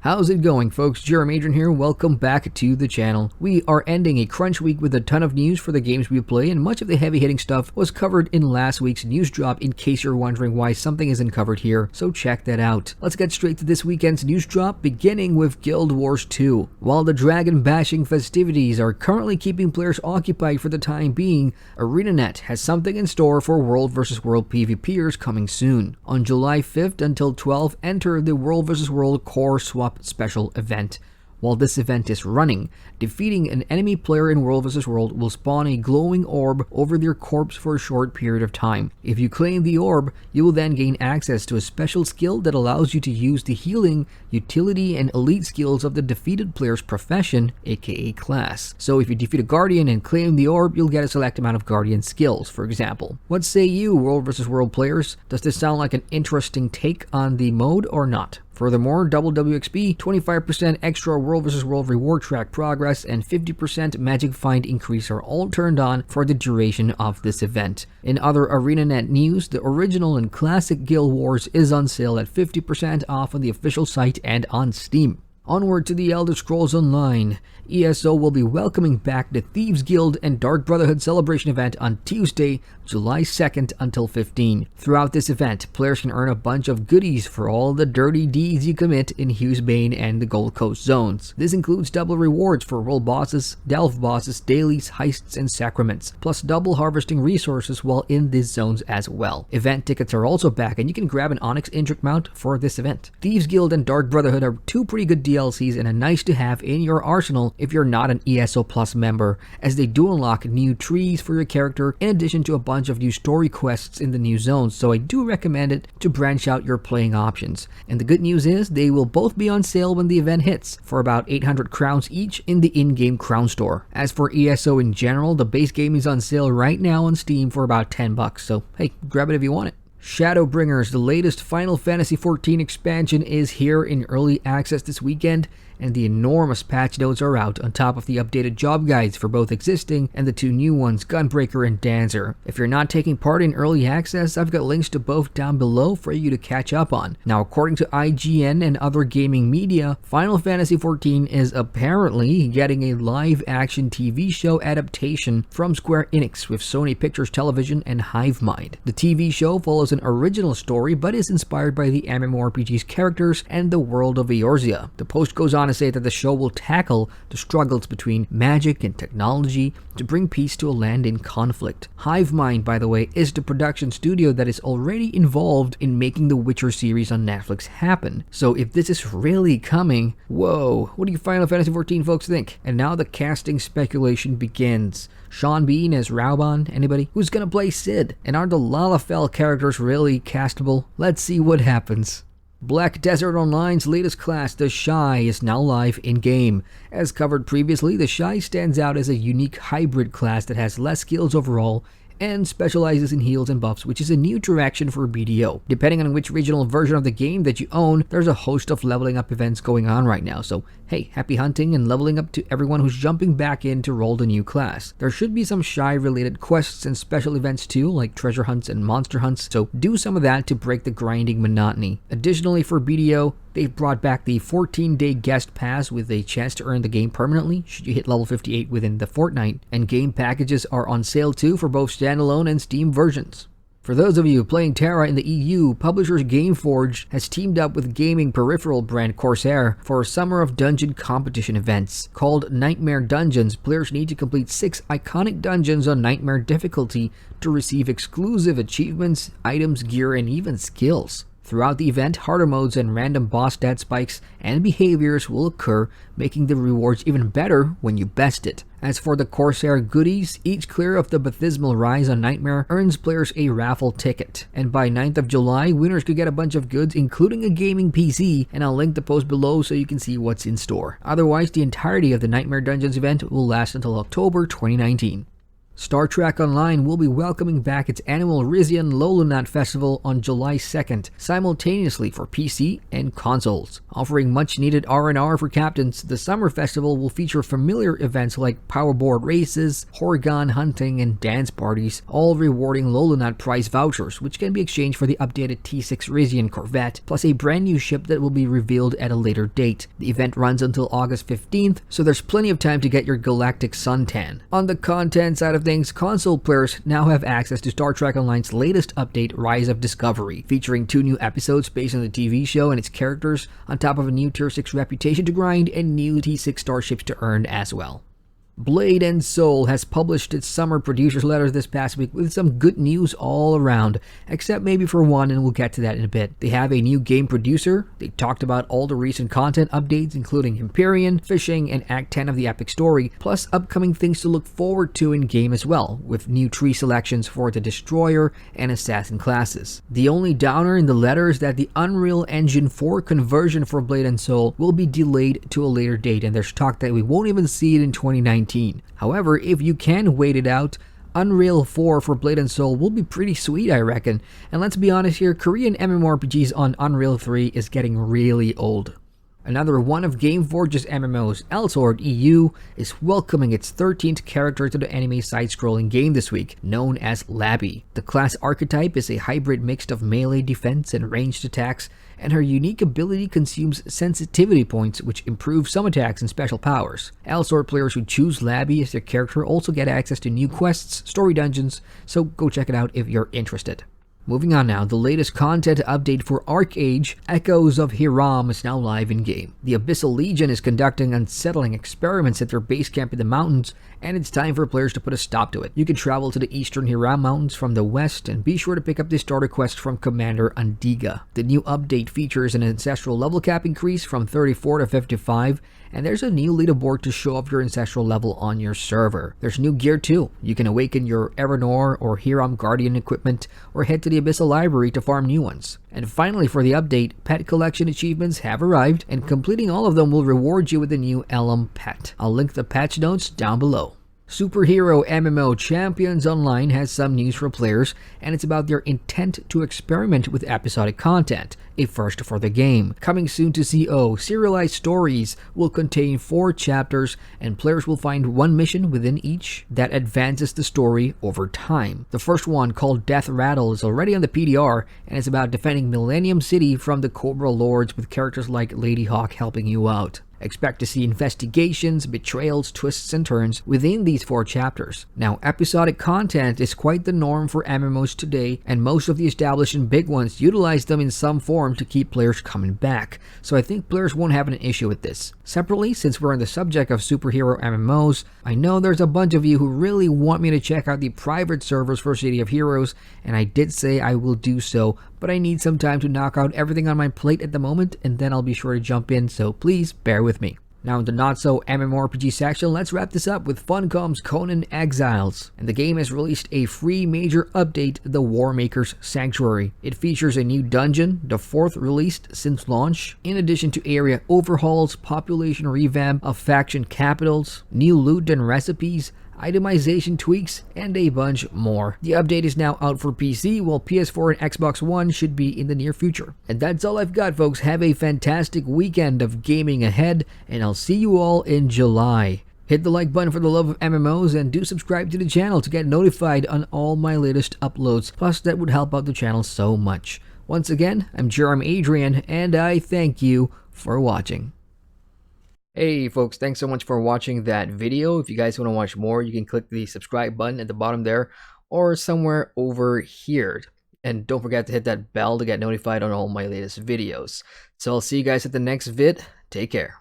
How's it going, folks? GW2 here. Welcome back to the channel. We are ending a crunch week with a ton of news for the games we play, and much of the heavy-hitting stuff was covered in last week's news drop in case you're wondering why something isn't covered here, so check that out. Let's get straight to this weekend's news drop, beginning with Guild Wars 2. While the dragon-bashing festivities are currently keeping players occupied for the time being, ArenaNet has something in store for World vs. World PvPers coming soon. On July 5th until 12th, enter the World vs. World Core Swap special event. While this event is running, defeating an enemy player in World vs. World will spawn a glowing orb over their corpse for a short period of time. If you claim the orb, you will then gain access to a special skill that allows you to use the healing, utility, and elite skills of the defeated player's profession, aka class. So if you defeat a Guardian and claim the orb, you'll get a select amount of Guardian skills, for example. What say you, World vs. World players? Does this sound like an interesting take on the mode or not? Furthermore, double WXP, 25% extra World vs. World reward track progress, and 50% magic find increase are all turned on for the duration of this event. In other ArenaNet news, the original and classic Guild Wars is on sale at 50% off on the official site and on Steam. Onward to the Elder Scrolls Online. ESO will be welcoming back the Thieves Guild and Dark Brotherhood celebration event on Tuesday, July 2nd until 15. Throughout this event, players can earn a bunch of goodies for all the dirty deeds you commit in Hughesbane and the Gold Coast zones. This includes double rewards for world bosses, delve bosses, dailies, heists, and sacraments, plus double harvesting resources while in these zones as well. Event tickets are also back, and you can grab an Onyx Indrik mount for this event. Thieves Guild and Dark Brotherhood are two pretty good DLCs and a nice to have in your arsenal if you're not an ESO Plus member, as they do unlock new trees for your character in addition to a bunch of new story quests in the new zones, so I do recommend it to branch out your playing options. And the good news is they will both be on sale when the event hits, for about 800 crowns each in the in-game crown store. As for ESO in general, the base game is on sale right now on Steam for about $10, so hey, grab it if you want it. Shadowbringers, the latest Final Fantasy XIV expansion, is here in early access this weekend, and the enormous patch notes are out on top of the updated job guides for both existing and the two new ones, Gunbreaker and Dancer. If you're not taking part in early access, I've got links to both down below for you to catch up on. Now, according to IGN and other gaming media, Final Fantasy XIV is apparently getting a live-action TV show adaptation from Square Enix with Sony Pictures Television and Hivemind. The TV show follows an original story but is inspired by the MMORPG's characters and the world of Eorzea. The post goes on to say that the show will tackle the struggles between magic and technology to bring peace to a land in conflict. Hivemind, by the way, is the production studio that is already involved in making the Witcher series on Netflix happen. So if this is really coming, whoa, what do you Final Fantasy XIV folks think? And now the casting speculation begins. Sean Bean as Rauban, anybody? Who's gonna play Cid? And are the Lalafell characters really castable? Let's see what happens. Black Desert Online's latest class, the SHAI, is now live in-game. As covered previously, the SHAI stands out as a unique hybrid class that has less skills overall and specializes in heals and buffs, which is a new direction for BDO. Depending on which regional version of the game that you own, there's a host of leveling up events going on right now, so hey, happy hunting and leveling up to everyone who's jumping back in to roll the new class. There should be some SHAI related quests and special events too, like treasure hunts and monster hunts, so do some of that to break the grinding monotony. Additionally, for BDO, they've brought back the 14-day guest pass with a chance to earn the game permanently should you hit level 58 within the fortnight, and game packages are on sale too for both standalone and Steam versions. For those of you playing TERA in the EU, publishers Gameforge has teamed up with gaming peripheral brand Corsair for a Summer of Dungeon competition events. Called Nightmare Dungeons, players need to complete 6 iconic dungeons on Nightmare difficulty to receive exclusive achievements, items, gear, and even skills. Throughout the event, harder modes and random boss stat spikes and behaviors will occur, making the rewards even better when you best it. As for the Corsair goodies, each clear of the Baptismal Rise on Nightmare earns players a raffle ticket. And by 9th of July, winners could get a bunch of goods, including a gaming PC, and I'll link the post below so you can see what's in store. Otherwise, the entirety of the Nightmare Dungeons event will last until October 2019. Star Trek Online will be welcoming back its annual Rizian Lolunat Festival on July 2nd, simultaneously for PC and consoles. Offering much-needed R&R for captains, the summer festival will feature familiar events like powerboard races, Horgan hunting, and dance parties, all rewarding Lolunat prize vouchers, which can be exchanged for the updated T6 Rizian Corvette, plus a brand new ship that will be revealed at a later date. The event runs until August 15th, so there's plenty of time to get your galactic suntan. On the content side of things, console players now have access to Star Trek Online's latest update, Rise of Discovery, featuring 2 new episodes based on the TV show and its characters, on top of a new Tier 6 reputation to grind and new T6 starships to earn as well. Blade & Soul has published its summer producers letter this past week with some good news all around, except maybe for one, and we'll get to that in a bit. They have a new game producer, they talked about all the recent content updates including Empyrean, Fishing, and Act 10 of the epic story, plus upcoming things to look forward to in-game as well, with new tree selections for the Destroyer and Assassin classes. The only downer in the letter is that the Unreal Engine 4 conversion for Blade & Soul will be delayed to a later date, and there's talk that we won't even see it in 2019. However, if you can wait it out, Unreal 4 for Blade & Soul will be pretty sweet, I reckon. And let's be honest here, Korean MMORPGs on Unreal 3 is getting really old. Another one of Gameforge's MMOs, ELSWORD EU, is welcoming its 13th character to the anime side-scrolling game this week, known as Labby. The class archetype is a hybrid mix of melee defense and ranged attacks, and her unique ability consumes sensitivity points, which improve some attacks and special powers. ELSWORD players who choose Labby as their character also get access to new quests, story dungeons, so go check it out if you're interested. Moving on now, the latest content update for ARCHEAGE, Echoes of HIRAM, is now live in-game. The Abyssal Legion is conducting unsettling experiments at their base camp in the mountains, and it's time for players to put a stop to it. You can travel to the eastern HIRAM Mountains from the west, and be sure to pick up the starter quest from Commander Andiga. The new update features an ancestral level cap increase from 34 to 55, and there's a new leaderboard to show off your ancestral level on your server. There's new gear too. You can awaken your Erenor or Hiram Guardian equipment, or head to the Abyssal Library to farm new ones. And finally, for the update, pet collection achievements have arrived, and completing all of them will reward you with a new Elm pet. I'll link the patch notes down below. Superhero MMO Champions Online has some news for players, and it's about their intent to experiment with episodic content, a first for the game. Coming soon to CO, Serialized Stories will contain 4 chapters, and players will find one mission within each that advances the story over time. The first one, called Death Rattle, is already on the PDR, and it's about defending Millennium City from the Cobra Lords with characters like Lady Hawk helping you out. Expect to see investigations, betrayals, twists, and turns within these 4 chapters. Now, episodic content is quite the norm for MMOs today, and most of the established and big ones utilize them in some form to keep players coming back, so I think players won't have an issue with this. Separately, since we're on the subject of superhero MMOs, I know there's a bunch of you who really want me to check out the private servers for City of Heroes, and I did say I will do so, but I need some time to knock out everything on my plate at the moment, and then I'll be sure to jump in, so please bear with me. Now in the not-so-MMORPG section, let's wrap this up with Funcom's Conan Exiles. And the game has released a free major update, the Warmaker's Sanctuary. It features a new dungeon, the 4th released since launch, in addition to area overhauls, population revamp of faction capitals, new loot and recipes, itemization tweaks, and a bunch more. The update is now out for PC, while PS4 and Xbox One should be in the near future. And that's all I've got, folks. Have a fantastic weekend of gaming ahead, and I'll see you all in July. Hit the like button for the love of MMOs, and do subscribe to the channel to get notified on all my latest uploads. Plus, that would help out the channel so much. Once again, I'm Adrian, and I thank you for watching. Hey folks, thanks so much for watching that video. If you guys want to watch more, you can click the subscribe button at the bottom there, or somewhere over here. And don't forget to hit that bell to get notified on all my latest videos. So I'll see you guys at the next vid. Take care.